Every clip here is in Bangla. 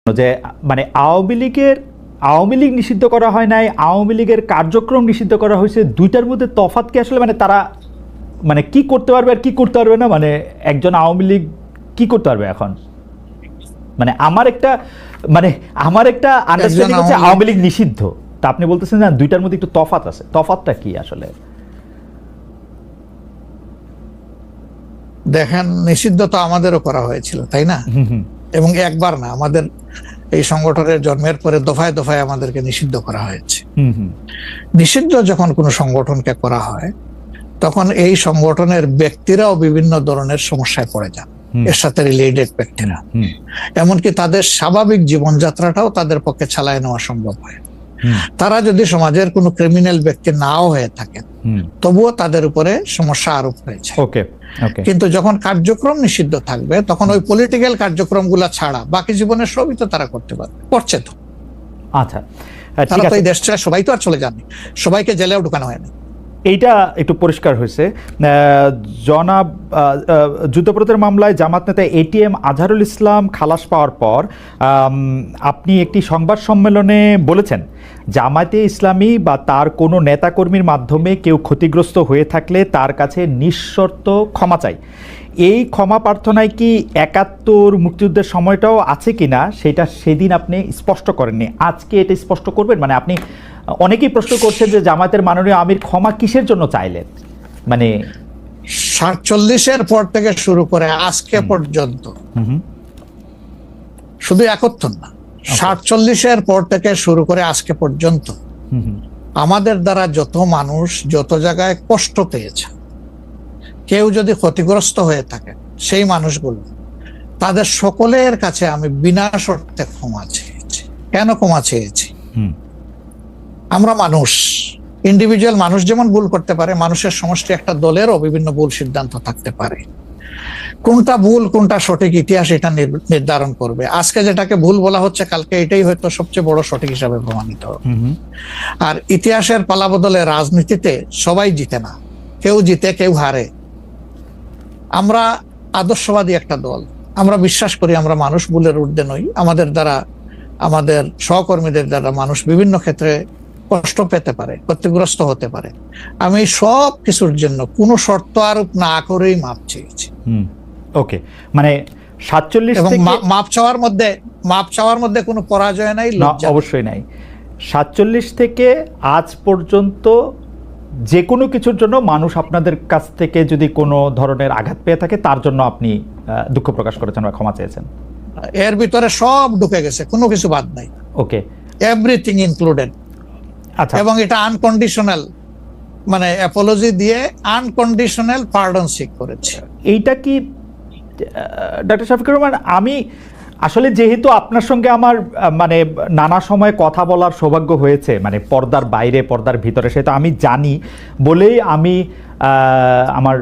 যে মানে আওয়ামী লীগ নিষিদ্ধ করা হয় নাই, আওয়ামী লীগের কার্যক্রম নিষিদ্ধ করা হয়েছে, দুইটার মধ্যে তফাৎ কি আসলে? মানে তারা মানে কি করতে পারবে আর কি করতে পারবে না, মানে একজন আওয়ামী লীগ কি করতে পারবে এখন? মানে আমার একটা আন্ডারস্ট্যান্ডিং হচ্ছে আওয়ামী লীগ নিষিদ্ধ, তা আপনি বলতেছেন না দুইটার মধ্যে একটু তফাৎ আছে, তফাৎটা কি আসলে? দেখেন, নিষিদ্ধ তো আমাদেরও করা হয়েছিল, তাই না? এবং একবার না, আমাদের এই সংগঠনের জন্মের পরে দফায় দফায় আমাদেরকে নিষিদ্ধ করা হয়েছে। নিষিদ্ধ যখন কোনো সংগঠনকে করা হয়, তখন এই সংগঠনের ব্যক্তিরাও বিভিন্ন ধরনের সমস্যায় পড়ে যান, এর সাথে রিলেটেড ব্যক্তিরা। এমনকি তাদের স্বাভাবিক জীবনযাত্রাটাও তাদের পক্ষে চালায় নেওয়া সম্ভব হয়। তারা যদি সমাজের কোনো ক্রিমিনাল ব্যক্তি নাও হয়ে থাকেন, তবুও তাদের উপরে সমস্যা আরোপ হয়েছে। কিন্তু যখন কার্যক্রম নিষিদ্ধ থাকবে, তখন ওই পলিটিক্যাল কার্যক্রমগুলো ছাড়া বাকি জীবনের সবই তো তারা করতে পারবে, করছে তো। আচ্ছা, তারা তো এই দেশটা সবাই তো আর চলে যাননি, সবাইকে জেলেও ঢুকানো হয়নি। এইটা একটু পরিষ্কার হয়েছে। জনাব যুদ্ধাপরাধের মামলায় জামাত নেতা এটিএম আজহারুল ইসলাম খালাস পাওয়ার পর আপনি একটি সংবাদ সম্মেলনে বলেছেন, জামায়াতে ইসলামী বা তার কোনো নেতাকর্মীর মাধ্যমে কেউ ক্ষতিগ্রস্ত হয়ে থাকলে তার কাছে নিঃশর্ত ক্ষমা চাই। এই ক্ষমা প্রার্থনায় কি ৭১ মুক্তিযুদ্ধের সময়টাও আছে কিনা সেটা সেদিন আপনি স্পষ্ট করেননি, আজকে এটা স্পষ্ট করবেন? মানে আপনি, অনেকেই প্রশ্ন করছেন যে জামায়াতের মাননীয় আমির ক্ষমা কিসের জন্য চাইলেন? মানে ৪৭-এর পর থেকে শুরু করে আজকে পর্যন্ত, শুধু ৭১ না, ৪৭-এর পর থেকে শুরু করে আজকে পর্যন্ত আমাদের দ্বারা যত মানুষ যত জায়গায় কষ্ট পেয়েছে, কেউ যদি ক্ষতিগ্রস্ত হয়ে থাকে, সেই মানুষগুলো, তাদের সকলের কাছে আমি বিনা শর্তে ক্ষমা চেয়েছি। কেন ক্ষমা চেয়েছি? আমরা মানুষ, ইন্ডিভিজুয়াল মানুষ যেমন ভুল করতে পারে, মানুষের সমষ্টি একটা দলেরও বিভিন্ন ভুল সিদ্ধান্ত থাকতে পারে। কোনটা ভুল কোনটা সঠিক ইতিহাস এটা নির্ধারণ করবে। আজকে যেটাকে ভুল বলা হচ্ছে, কালকে এটাই হয়তো সবচেয়ে বড় সঠিক হিসাবে প্রমাণিত হবে। আর ইতিহাসের পালাবদলে রাজনীতিতে সবাই জিতে না, কেউ জিতে কেউ হারে। আমরা আদর্শবাদী একটা দল, আমরা বিশ্বাস করি আমরা মানুষ ভুলের ঊর্ধ্বে নই। আমাদের দ্বারা, আমাদের সহকর্মীদের দ্বারা মানুষ বিভিন্ন ক্ষেত্রে কষ্ট পেতে পারে, ক্ষতিগ্রস্ত হতে পারে। আমি সব কিছুর জন্য কোনো শর্ত আরোপ না করেই মাপ চেয়েছি। ওকে, মানে ৪৭ এবং মাপ চাওয়ার মধ্যে কোনো পরাজয় নাই, অবশ্যই নাই। ৪৭ থেকে আজ পর্যন্ত যে কোনো কিছুর জন্য মানুষ আপনাদের কাছ থেকে যদি কোনো ধরনের আঘাত পেয়ে থাকে, তার জন্য আপনি দুঃখ প্রকাশ করেছেন বা ক্ষমা চেয়েছেন। এর ভিতরে সব ঢুকে গেছে, কোনো কিছু বাদ নাই। ওকে, এভরিথিং ইনক্লুডেড। আচ্ছা, এবং এটা আনকন্ডিশনাল, মানে অ্যাপোলজি দিয়ে আনকন্ডিশনাল পার্ডন সিক করেছে। এইটা কি ডক্টর শফিকুর রহমান, আমি আসলে যেহেতু আপনার সঙ্গে আমার মানে নানা সময় কথা বলার সৌভাগ্য হয়েছে, মানে পর্দার বাইরে পর্দার ভিতরে, সেটা আমি জানি বলেই আমি আমার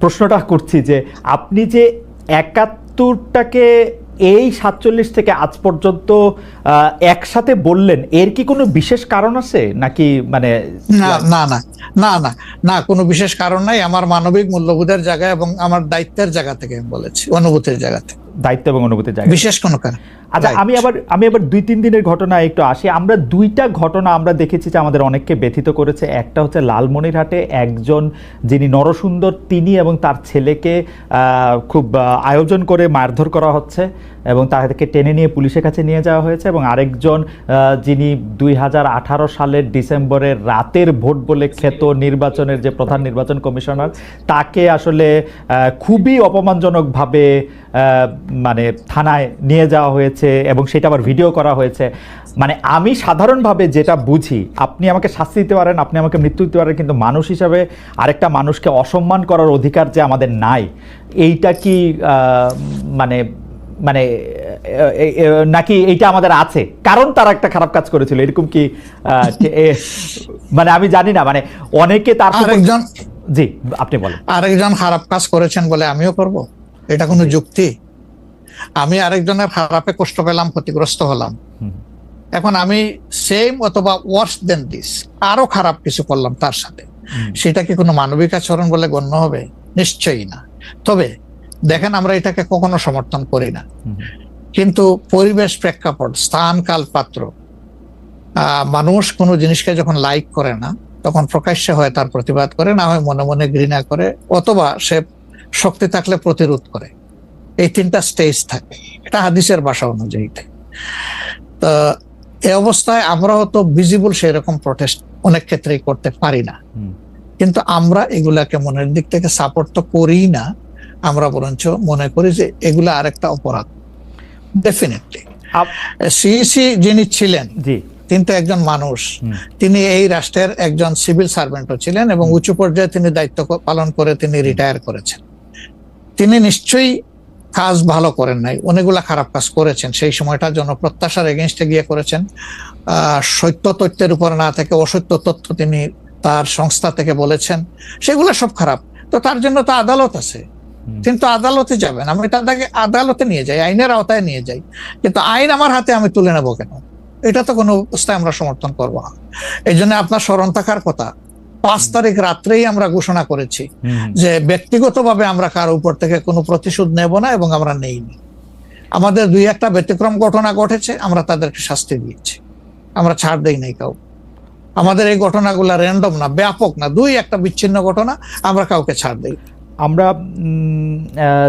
প্রশ্নটা করছি যে আপনি যে ৭১টাকে এই ৪৭ থেকে আজ পর্যন্ত একসাথে বললেন, এর কি কোনো বিশেষ কারণ আছে নাকি? মানে না, কোনো বিশেষ কারণ নাই। আমার মানবিক মূল্যবোধের জায়গা এবং আমার দায়িত্বের জায়গা থেকে আমি বলেছি, অনুভূতির জায়গা থেকে, দায়িত্ব এবং অনুভূতির জায়গা, বিশেষ কোনো কারণ। আচ্ছা, আমি আবার ২-৩ দিনের ঘটনা একটু আসি। আমরা দুইটা ঘটনা আমরা দেখেছি যে আমাদের অনেককে ব্যথিত করেছে। একটা হচ্ছে লালমনিরহাটে একজন যিনি নরসুন্দর, তিনি এবং তার ছেলেকে খুব আয়োজন করে মারধর করা হচ্ছে এবং তাদেরকে টেনে নিয়ে পুলিশের কাছে নিয়ে যাওয়া হয়েছে। এবং আরেকজন যিনি ২০১৮ সালের ডিসেম্বরের রাতের ভোট বলে খ্যাত নির্বাচনের যে প্রধান নির্বাচন কমিশনার, তাকে আসলে খুবই অপমানজনকভাবে মানে থানায় নিয়ে যাওয়া হয়েছে এবং সেটা আবার ভিডিও করা হয়েছে। মানে আমি সাধারণভাবে যেটা বুঝি, আপনি আমাকে শাস্তি দিতে পারেন, আপনি আমাকে মৃত্যু দিতে পারেন, কিন্তু মানুষ হিসাবে আরেকটা মানুষকে অসম্মান করার অধিকার যে আমাদের নাই, এইটা কি মানে মানে নাকি এইটা আমাদের আছে কারণ তারা একটা খারাপ কাজ করেছিল, এরকম কি? মানে আমি জানি না, মানে অনেকে তার আরেকজন, জি আপনি বলেন, আরেকজন খারাপ কাজ করেছেন বলে আমিও করব, এটা কোনো যুক্তি? আমি আরেকজনের খারাপে কষ্ট পেলাম, ক্ষতিগ্রস্ত হলাম, এখন আমি সেম অথবা ওয়ার্স দেন দিস আরো খারাপ কিছু করলাম তার সাথে, সেটা কি কোনো মানবিক আচরণ বলে গণ্য হবে? নিশ্চয়ই না। তবে দেখেন, আমরা এটাকে কখনো সমর্থন করি না। কিন্তু পরিবেশ, প্রেক্ষাপট, স্থান, কাল, পাত্র, মানুষ কোনো জিনিসকে যখন লাইক করে না তখন প্রকাশ্যে হয় তার প্রতিবাদ করে, না হয় মনে মনে ঘৃণা করে, অথবা সে শক্তি থাকলে প্রতিরোধ করে। এই তিনটা স্টেজ থাকে, এটা হাদিসের ভাষা অনুযায়ী। তো এই অবস্থায় আমরাও তো ভিজিবল সেরকম প্রটেস্ট অনেক ক্ষেত্রেই করতে পারি না, কিন্তু আমরা এগুলাকে মনের দিক থেকে সাপোর্ট তো করি না, আমরা বরঞ্চ মনে করি যে এগুলা আরেকটা অপরাধ। ডেফিনেটলি সিইসি যিনি ছিলেন তিনি তো একজন মানুষ, তিনি এই রাষ্ট্রের একজন সিভিল সার্ভেন্টও ছিলেন এবং উঁচু পর্যায়ে তিনি দায়িত্ব পালন করে তিনি রিটায়ার করেছেন। তিনি নিশ্চয়ই কাজ ভালো করেন নাই, অনেকগুলা খারাপ কাজ করেছেন। সেই সময়টা জনপ্রত্যাশার এগেনস্টে গিয়ে করেছেন, সত্য তথ্যের উপর না থেকে অসত্য তথ্য তিনি তার সংস্থা থেকে বলেছেন, সেগুলো সব খারাপ। তো তার জন্য তো আদালত আছে, কিন্তু আদালতে যাবেন, আমি তাদেরকে আদালতে নিয়ে যাই, আইনের আওতায় নিয়ে যাই, কিন্তু আইন আমার হাতে আমি তুলে নেবো কেন? এটা তো কোনো অবস্থায় আমরা সমর্থন করবো না। এই জন্য আপনার স্মরণ থাকার কথা, 5 তারিখ রাত্রেই আমরা ঘোষণা করেছি যে ব্যক্তিগতভাবে আমরা কারো উপর থেকে কোনো প্রতিশোধ নেব না এবং আমরা নেইনি। আমাদের 2-1টা ব্যতিক্রম ঘটনা ঘটেছে, আমরা তাদেরকে শাস্তি দিয়েছি, আমরা ছাড় দেই নাই কাউ। আমাদের এই ঘটনাগুলো র্যান্ডম না, ব্যাপক না, 2-1টা বিচ্ছিন্ন ঘটনা, আমরা কাউকে ছাড় দেই। আমরা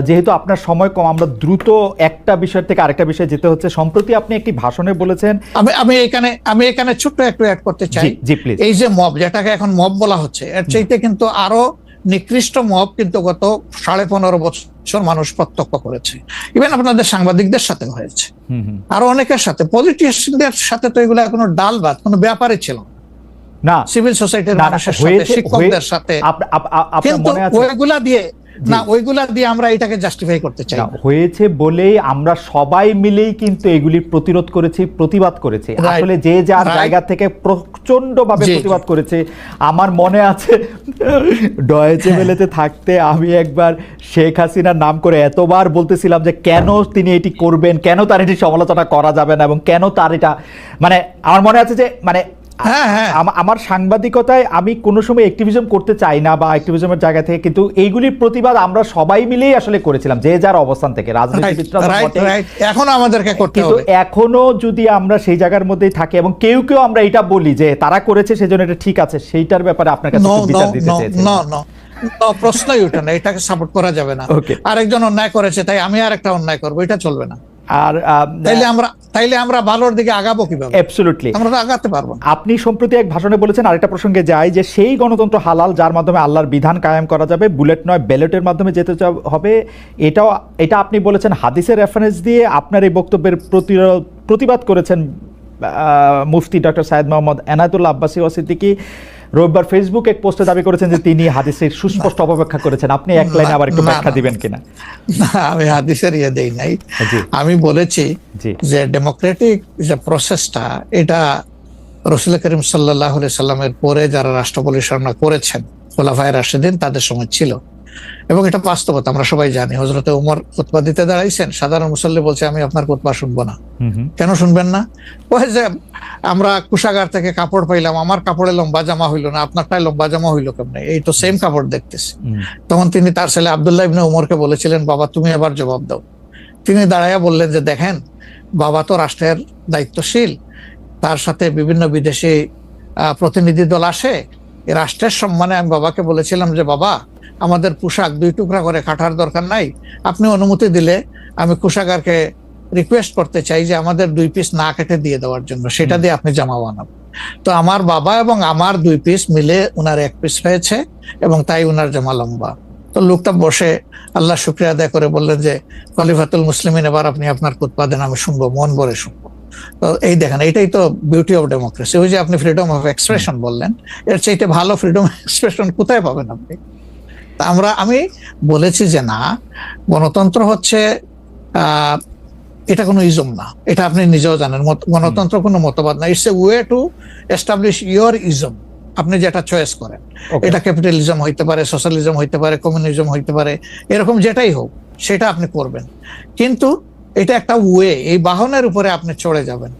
যেহেতু আপনার সময় কম, আমরা দ্রুত একটা বিষয় থেকে আরেকটা বিষয়ে যেতে হচ্ছে। সম্প্রতি আপনি একটি ভাষণে বলেছেন, আমি এখানে ছোট্ট একটু অ্যাড করতে চাই। এই যে মব, যেটাকে এখন মব বলা হচ্ছে, এর চাইতে কিন্তু আরো নিকৃষ্ট মব কিন্তু গত 15.5 বছর মানুষ প্রত্যক্ষ করেছে। ইভেন আপনাদের সাংবাদিকদের সাথে হয়েছে, আরো অনেকের সাথে, পলিটিশিয়ানদের সাথে তো এগুলা কোনো ডাল ভাত, কোনো ব্যাপারই ছিল না, সিভিল সোসাইটির মানুষের সাথে, শিক্ষকদের সাথে। কিন্তু ওইগুলা দিয়ে আমরা এটাকে জাস্টিফাই করতে চাই হয়েছে বলেই আমরা সবাই মিলেই কিন্তু এগুলি প্রতিরোধ করেছি, প্রতিবাদ করেছি। আসলে যে যার জায়গা থেকে প্রচন্ড ভাবে প্রতিবাদ করেছে। আমার মনে আছে ডয়েচে ভেলেতে থাকতে আমি একবার শেখ হাসিনার নাম করে এতবার বলতেছিলাম যে কেন তিনি এটি করবেন, কেন তার এটি সমালোচনা করা যাবে না, এবং কেন তার এটা, মানে আমার মনে আছে যে মানে আমার সাংবাদিকতায় আমি কোনো সময় অ্যাক্টিভিজম করতে চাই না বা অ্যাক্টিভিজমের জায়গা থেকে, কিন্তু এইগুলির প্রতিবাদ আমরা সবাই মিলেই আসলে করেছিলাম, যে যার অবস্থান থেকে। এখনো আমাদেরকে করতে হবে, কিন্তু এখনো যদি আমরা সেই জায়গার মধ্যেই থাকি এবং কেউ আমরা এটা বলি যে তারা করেছে সেজন্য এটা ঠিক আছে, সেইটার ব্যাপারে আপনার কাছে বিচার দিতে চাইছি। প্রশ্নই ওঠে না, এটাকে সাপোর্ট করা যাবে না। আরেকজন অন্যায় করেছে তাই আমি আরেকটা অন্যায় করবো, এটা চলবে না। আর তাইলে আমরা ভালোর দিকে আগাবো কিভাবে? অ্যাবসলিউটলি আমরা আগাতে পারবো। আপনি সম্প্রতি এক ভাষণে বলেছেন, আরেকটা প্রসঙ্গে যাই, যে সেই গণতন্ত্র হালাল যার মাধ্যমে আল্লাহর বিধান কায়েম করা যাবে, বুলেট নয় ব্যালটের মাধ্যমে যেতে হবে। এটা আপনি বলেছেন হাদিসের রেফারেন্স দিয়ে। আপনার এই বক্তব্যের প্রতিবাদ করেছেন মুফতি ডক্টর সাইয়েদ মোহাম্মদ এনায়েতুল্লাহ আব্বাসী সিদ্দিকী। রবিবার ফেসবুক এক পোস্টে দাবি করেছেন যে তিনি হাদিসের সুস্পষ্ট অপব্যাখ্যা করেছেন। আপনি এক লাইনে আবার একটু ব্যাখ্যা দিবেন কিনা? আমি হাদিসের দেই নাই, আমি বলেছি যে ডেমোক্রেটিক যে প্রসেসটা, এটা রাসূল করিম সাল্লাল্লাহু আলাইহি সাল্লামের পরে যারা রাষ্ট্র পরিচালনা করেছেন খোলাফায়ে রাশিদিন, তাদের সময় ছিল, এবং এটা বাস্তবতা আমরা সবাই জানি। হযরতে ওমর খুতবা দিতে দাঁড়াইছেন, সাধারণ মুসল্লি বলছে আমি আপনার খুতবা শুনবো না। কেন শুনবেন না? ওই যে আমরা কুশাগার থেকে কাপড় পাইলাম, আমার কাপড়ে লম্বা জামা হইলো না, আপনারটাই লম্বা জামা হইলো কেমনে? এই তো সেম কাপড় দেখতেছি। তখন তিনি তার ছেলে আব্দুল্লাহ ইবনে ওমরকে বলেছিলেন, বাবা তুমি এবার জবাব দাও। তিনি দাঁড়াইয়া বললেন যে দেখেন, বাবা তো রাষ্ট্রের দায়িত্বশীল, তার সাথে বিভিন্ন বিদেশি প্রতিনিধি দল আসে, এই রাষ্ট্রের সম্মানে আমি বাবাকে বলেছিলাম যে বাবা আমাদের পোশাক 2 টুকরা করে কাটার দরকার নাই, আপনি অনুমতি দিলে আমি কুশাগারকে রিকোয়েস্ট করতে চাই যে আমাদের 2 পিস না কেটে দিয়ে দেওয়ার জন্য, সেটা দিয়ে আপনি জামা বানাবেন। তো আমার বাবা এবং আমার 2 পিস মিলে উনার 1 পিস হয়েছে এবং তাই উনার জামা লম্বা। তো লোকটা বসে আল্লাহ শুকরিয়া আদায় করে বললেন যে খলিফাতুল মুসলিমিন, এবার আপনি আপনার খুতবা দেন, আমি শুনবো, মন ভরে শুনবো। তো এই দেখেন, এইটাই তো বিউটি অফ ডেমোক্রেসি। ওই যে আপনি ফ্রিডম অফ এক্সপ্রেশন বললেন, এর চাইতে ভালো ফ্রিডম অফ এক্সপ্রেশন কোথায় পাবেন আপনি? আমি বলেছি যে না, গণতন্ত্র হচ্ছে এটা কোনো ইজম না, এটা আপনি নিজেও জানেন। গণতন্ত্র কোনো মতবাদ না, it's a way to establish your ism. আপনি যেটা চয়েস করেন, এটা ক্যাপিটালিজম হইতে পারে, সোশ্যালিজম হইতে পারে, কমিউনিজম হইতে পারে, এরকম যেটাই হোক সেটা আপনি করবেন। কিন্তু এটা একটা ওয়ে, এই বাহনের উপরে আপনি চড়ে যাবেন।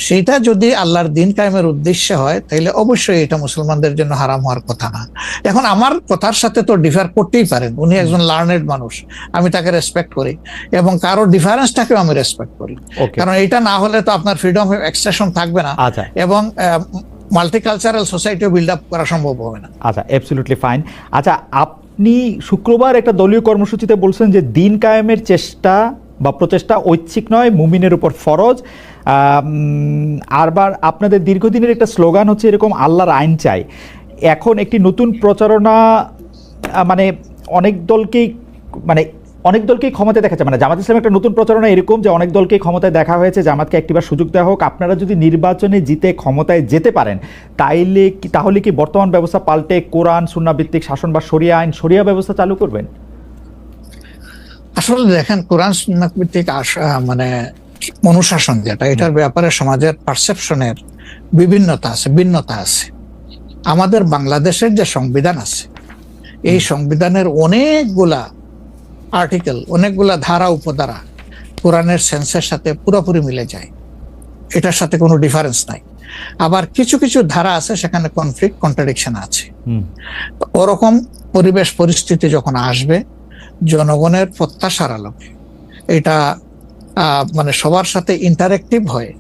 সেটা যদি আল্লাহর দিন কায়েমের উদ্দেশ্যে হয় তাহলে অবশ্যই এটা মুসলমানদের জন্য হারাম হওয়ার কথা না। এখন আমার কথার সাথে তো ডিফার করতেই পারেন, উনি একজন লার্নেড মানুষ, আমি তাকে রেসপেক্ট করি এবং কারো ডিফারেন্সটাকেও আমি রেসপেক্ট করি, কারণ এটা না হলে তো আপনার ফ্রিডম অফ এক্সপ্রেশন থাকবে না এবং মাল্টিকালচারাল সোসাইটিও বিল্ড আপ করা সম্ভব হবে না। আচ্ছা, অ্যাবসলিউটলি ফাইন। আচ্ছা, আপনি শুক্রবার একটা দলীয় কর্মসূচিতে বলছেন যে দিন কায়েমের চেষ্টা বা প্রচেষ্টা ঐচ্ছিক নয়, মুমিনের উপর ফরজ। আরবার আপনাদের দীর্ঘদিনের একটা স্লোগান হচ্ছে এরকম, আল্লাহর আইন চাই। এখন একটি নতুন প্রচারণা, মানে অনেক দলকেই ক্ষমতায় দেখা যায়, মানে জামাত ইসলামের একটা নতুন প্রচারণা এরকম যে অনেক দলকেই ক্ষমতায় দেখা হয়েছে, জামাতকে একটিবার সুযোগ দেওয়া হোক, আপনারা যদি নির্বাচনে জিতে ক্ষমতায় যেতে পারেন তাহলে কি বর্তমান ব্যবস্থা পাল্টে কোরআন সুন্নাহ ভিত্তিক শাসন বা শরিয়া আইন, শরিয়া ব্যবস্থা চালু করবেন? আসলে দেখেন, কোরআন সুন্নাহ ভিত্তিক মানে অনুশাসন যেটা, এটার ব্যাপারে সমাজের পারসেপশনের বিভিন্নতা আছে, ভিন্নতা আছে। আমাদের বাংলাদেশের যে সংবিধান আছে, এই সংবিধানের অনেকগুলা আর্টিকেল, অনেকগুলা ধারা উপধারা কোরআনের সেন্সের সাথে পুরোপুরি মিলে যায়, এটার সাথে কোনো ডিফারেন্স নাই। আবার কিছু কিছু ধারা আছে সেখানে কনফ্লিক্ট, কন্ট্রাডিকশন আছে। ওরকম পরিবেশ পরিস্থিতি যখন আসবে, জনগণের প্রত্যাশার আলোকে এটা মানে সবার সাথে ইন্টারেক্টিভ হয়,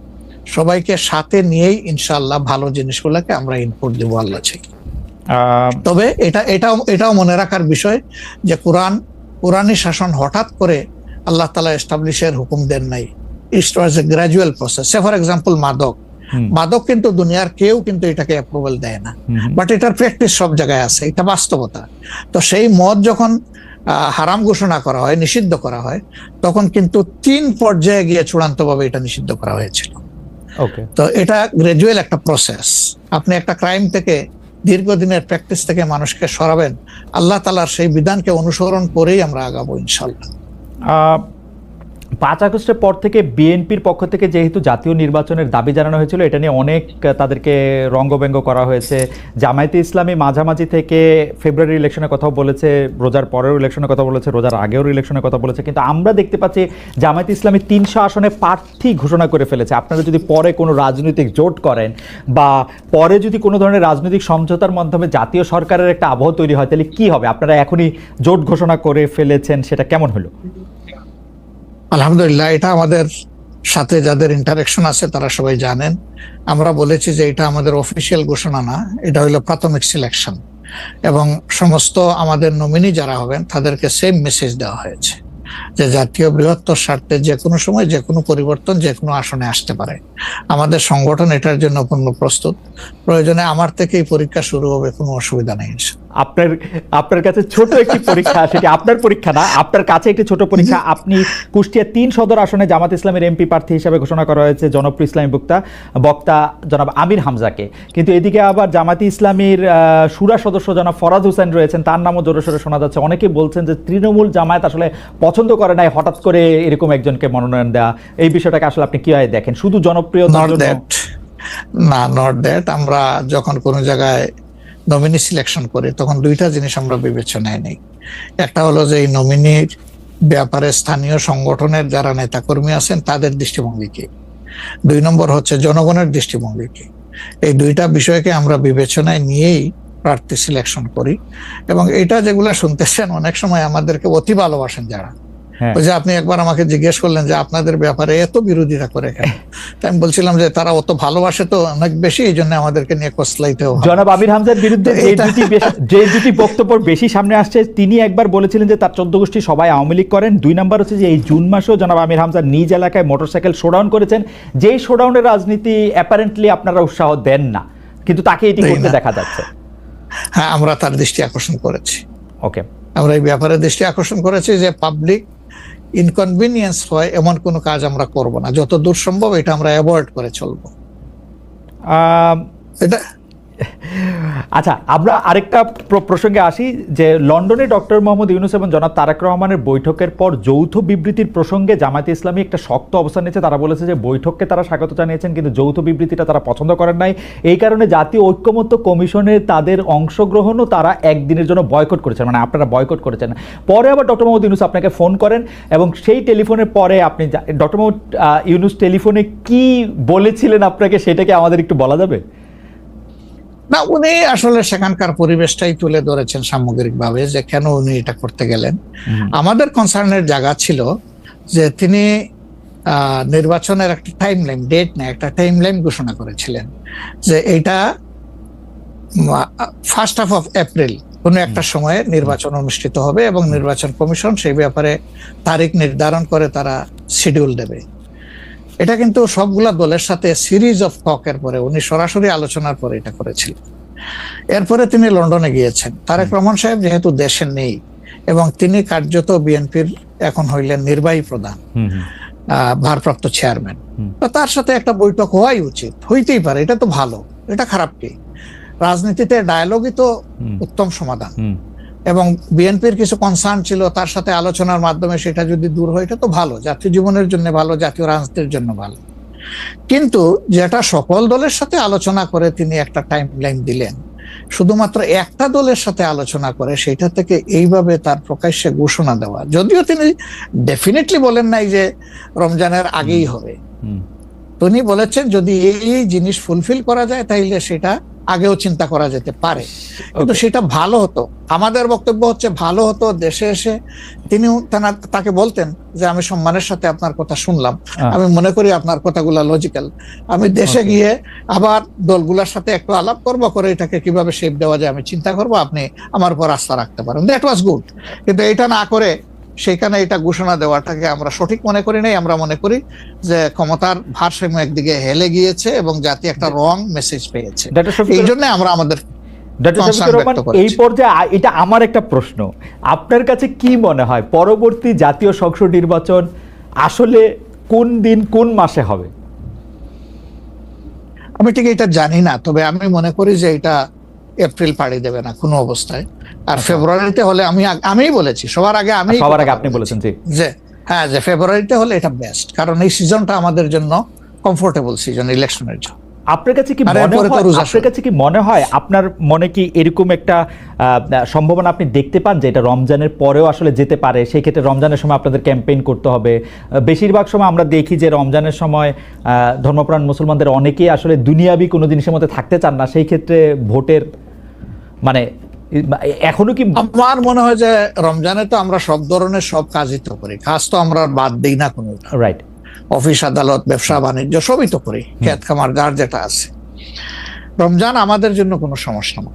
সবাইকে সাথে নিয়েই ইনশাআল্লাহ ভালো জিনিসগুলোকে আমরা ইনপুট দেবো আল্লাহ চাই। তবে এটাও মনে রাখার বিষয় যে কোরআনী শাসন হঠাৎ করে আল্লাহ তাআলা এস্টাবলিশের হুকুম দেন নাই, it was a gradual process. Say for example মাদক কিন্তু দুনিয়ার কেউ কিন্তু এটাকে অ্যাপ্রুভাল দেয় না, বাট এটার প্র্যাকটিস সব জায়গায় আছে, এটা বাস্তবতা। তো সেই মদ যখন হারাম ঘোষণা করা হয়, নিষিদ্ধ করা হয়, তখন কিন্তু 3 পর্যায়ে গিয়ে চূড়ান্তভাবে এটা নিষিদ্ধ করা হয়েছিল। তো এটা গ্রাজুয়াল একটা প্রসেস। আপনি একটা ক্রাইম থেকে, দীর্ঘদিনের প্র্যাকটিস থেকে মানুষকে সরাবেন, আল্লাহ তাআলার সেই বিধানকে অনুসরণ করেই আমরা আগাবো ইনশাআল্লাহ। 5 আগস্টের পর থেকে বিএনপির পক্ষ থেকে যেহেতু জাতীয় নির্বাচনের দাবি জানানো হয়েছিল, এটা নিয়ে অনেক তাদেরকে রঙ্গব্যঙ্গ করা হয়েছে। জামায়াতে ইসলামী মাঝামাঝি থেকে ফেব্রুয়ারি ইলেকশনের কথাও বলেছে, রোজার পরেও ইলেকশনের কথা বলেছে, রোজার আগেও ইলেকশনের কথা বলেছে, কিন্তু আমরা দেখতে পাচ্ছি জামায়াতে ইসলামী 300 আসনে প্রার্থী ঘোষণা করে ফেলেছে। আপনারা যদি পরে কোনো রাজনৈতিক জোট করেন বা পরে যদি কোনো ধরনের রাজনৈতিক সমঝোতার মাধ্যমে জাতীয় সরকারের একটা আবহ তৈরি হয়, তাহলে কি হবে? আপনারা এখনই জোট ঘোষণা করে ফেলেছেন, সেটা কেমন হলো? আলহামদুলিল্লাহ, এটা আমাদের সাথে যাদের ইন্টারেকশন আছে তারা সবাই জানেন। আমরা বলেছি যে এটা আমাদের অফিসিয়াল ঘোষণা না, এটা হলো প্রাথমিক সিলেকশন, এবং সমস্ত আমাদের নমিনি যারা হবেন তাদেরকে সেম মেসেজ দেওয়া হয়েছে যে জাতীয় বৃহত্তর স্বার্থে যে কোনো সময় যে কোনো পরিবর্তন যে কোনো আসনে আসতে পারে। আমাদের সংগঠন এটার জন্য পূর্ণ প্রস্তুত। প্রয়োজনে আমার থেকেই পরীক্ষা শুরু হবে, কোনো অসুবিধা নেই। আপনার কাছে ছোট একটি পরীক্ষা, সেটি আপনার পরীক্ষা না, আপনার কাছে একটি ছোট পরীক্ষা। আপনি কুষ্টিয়া 3 সদর আসনে জামাত ইসলামের এমপি প্রার্থী হিসেবে ঘোষণা করা হয়েছে জনপ্রিয় ইসলামী বক্তা জনাব আমির হামজাকে, কিন্তু এদিকে আবার জামাতি ইসলামীর শুরা সদস্য জনাব ফরাদ হোসেন রয়েছেন, তার নামও জোরে সোরে শোনা যাচ্ছে। অনেকে বলছেন যে তৃণমূল জামায়াত আসলে পছন্দ করে নাই হঠাৎ করে এরকম একজনকে মনোনয়ন দেওয়া। এই বিষয়টাকে আসলে আপনি কিভাবে দেখেন? শুধু জনপ্রিয় না, নট দ্যাট। আমরা যখন কোনো জায়গায় নমিনি সিলেকশন করি তখন 2টা জিনিস আমরা বিবেচনায় নেই। একটা হলো যে এই নমিনির ব্যাপারে স্থানীয় সংগঠনের যারা নেতাকর্মী আছেন তাদের দৃষ্টিভঙ্গি কি, 2 নম্বর হচ্ছে জনগণের দৃষ্টিভঙ্গি কি। এই 2টা বিষয়কে আমরা বিবেচনায় নিয়েই প্রার্থী সিলেকশন করি। এবং এটা যেগুলা শুনতেছেন, অনেক সময় আমাদেরকে অতি ভালোবাসেন যারা, ওই যে আপনি একবার আমাকে জিজ্ঞেস করলেন যে আপনাদের ব্যাপারে এত বিরোধিতা করে কেন, আমি বলছিলাম যে তারা অত ভালোবাসে তো অনেক বেশি, এই জন্য আমাদেরকে নিয়ে কসলাইতেও। জনাব আমির হামজার বিরুদ্ধে যে দুটি বক্তব্য বেশি সামনে আসছে, তিনি একবার বলেছিলেন যে তার 14 গোষ্ঠী সবাই আওয়ামী লীগ করেন। 2 নম্বর হচ্ছে যে এই জুন মাসেও জনাব আমির হামজা নিজ এলাকায় মোটরসাইকেল শোডাউন করেছেন, যেই শোডাউনের রাজনীতি অ্যাপারেন্টলি আপনারা উৎসাহ দেন না, কিন্তু তাকে এটি করতে দেখা যাচ্ছে। হ্যাঁ, আমরা তার দৃষ্টি আকর্ষণ করেছি। ওকে, আমরা এই ব্যাপারে দৃষ্টি আকর্ষণ করেছি যে পাবলিক ইনকনভিনিয়েন্স হয় এমন কোনো কাজ আমরা করব না, যত দূর সম্ভব এটা আমরা অ্যাভয়েড করে চলবো। এটা আচ্ছা, আমরা আরেকটা প্রসঙ্গে আসি যে লন্ডনে ডক্টর মোহাম্মদ ইউনূস এবং জনাব তারেক রহমানের বৈঠকের পর যৌথ বিবৃতির প্রসঙ্গে জামায়াতে ইসলামী একটা শক্ত অবস্থান নিয়েছে। তারা বলেছে যে বৈঠককে তারা স্বাগত জানিয়েছেন, কিন্তু যৌথ বিবৃতিটা তারা পছন্দ করেন নাই। এই কারণে জাতীয় ঐক্যমত্য কমিশনে তাদের অংশগ্রহণও তারা একদিনের জন্য বয়কট করেছেন, মানে আপনারা বয়কট করেছেন। পরে আবার ডক্টর মোহাম্মদ ইউনূস আপনাকে ফোন করেন এবং সেই টেলিফোনের পরে আপনি ডক্টর মোহাম্মদ ইউনূস টেলিফোনে কি বলেছিলেন আপনাকে, সেটাকে আমাদের একটু বলা যাবে? না, উনি আসলে সেখানকার পরিবেশটাই তুলে ধরেছেন সামগ্রিকভাবে যে কেন উনি এটা করতে গেলেন। আমাদের কনসার্নের জায়গা ছিল যে তিনি নির্বাচনের একটা টাইম লাইন, ডেট না, একটা টাইম লাইন ঘোষণা করেছিলেন যে এইটা 1st of April কোনো একটা সময়ে নির্বাচন অনুষ্ঠিত হবে এবং নির্বাচন কমিশন সেই ব্যাপারে তারিখ নির্ধারণ করে তারা শিডিউল দেবে। এটা কিন্তু সবগুলা দলের সাথে সিরিজ অফ টকের পরে, উনি সরাসরি আলোচনার পরে এটা করেছিলেন। এরপরে তিনি লন্ডনে গিয়েছেন। তারেক রহমান সাহেব যেহেতু দেশে নেই এবং তিনি কার্যত বিএনপির এখন হইলেন নির্বাহী প্রধান, ভারপ্রাপ্ত চেয়ারম্যান, তো তার সাথে একটা বৈঠক হওয়াই উচিত, হইতেই পারে, এটা তো ভালো, এটা খারাপ কি? রাজনীতিতে ডায়ালগই তো উত্তম সমাধান। এবং বিএনপির কিছু কনসার্ন ছিল, তার সাথে আলোচনার মাধ্যমে সেটা যদি দূর হয়, এটা তো ভালো, জাতীয় জীবনের জন্য ভালো, জাতীয় রাজনীতির জন্য ভালো। কিন্তু যেটা সকল দলের সাথে আলোচনা করে তিনি একটা টাইম লাইন দিলেন, শুধুমাত্র একটা দলের সাথে আলোচনা করে সেটা থেকে এইভাবে তার প্রকাশ্যে ঘোষণা দেওয়া, যদিও তিনি ডেফিনেটলি বলেন নাই যে রমজানের আগেই হবে, তিনি বলেছেন যদি এই জিনিস ফুলফিল করা যায় তাহলে সেটা আগেও চিন্তা করা যেতে পারে, কিন্তু সেটা ভালো হতো। আমাদের বক্তব্য হচ্ছে ভালো হতো দেশে এসে তিনি তাকে বলতেন যে আমি সম্মানের সাথে আপনার কথা শুনলাম, আমি মনে করি আপনার কথাগুলো লজিক্যাল, আমি দেশে গিয়ে আবার দলগুলোর সাথে একটু আলাপ করবো, করে এটাকে কিভাবে শেপ দেওয়া যায় আমি চিন্তা করবো, আপনি আমার উপর আস্থা রাখতে পারেন। That was good. কিন্তু এটা না করে সেখানে এটা ঘোষণা দেওয়াটাকে আমরা সঠিক মনে করি নাই। আমরা মনে করি যে ক্ষমতার ভারসাম্য একদিকে হেলে গিয়েছে এবং জাতি একটা রং মেসেজ পেয়েছে। এই জন্য আমরা আমাদের এই পর্যায়ে এটা আমার একটা প্রশ্ন, আপনার কাছে কি মনে হয় পরবর্তী জাতীয় সংসদ নির্বাচন আসলে কোন দিন কোন মাসে হবে? আমি ঠিক এটা জানি না, তবে আমি মনে করি যে এটা এপ্রিল পাড়ি দেবে না কোনো অবস্থায়। আর ফেব্রুয়ারিতে হলে আমিই বলেছি সবার আগে, আপনি বলেছেন যে হ্যাঁ, যে ফেব্রুয়ারিতে হলে এটা বেস্ট, কারণ এই সিজনটা আমাদের জন্য কমফোর্টেবল সিজন ইলেকশনের জন্য। আপনার কাছে কি মনে হয় আপনার মনে কি এরকম একটা সম্ভাবনা আপনি দেখতে পান যে এটা রমজানের পরেও আসলে যেতে পারে? সেই ক্ষেত্রে রমজানের সময় আপনাদের ক্যাম্পেইন করতে হবে। বেশিরভাগ সময় আমরা দেখি যে রমজানের সময় ধর্মপ্রাণ মুসলমানদের অনেকেই আসলে দুনিয়াবি কোনো জিনিসের মধ্যে থাকতে চান না, সেই ক্ষেত্রে ভোটের মানে এখনো কি? আমার মনে হয় যে রমজানে তো আমরা সব ধরনের সব কাজই তো করি, কাজ তো আমরা বাদ দিই না কোনো, রাইট? অফিস আদালত ব্যবসা বাণিজ্য সবই তো করি, খেত খামার যার যেটা আছে। রমজান আমাদের জন্য কোনো সমস্যা না।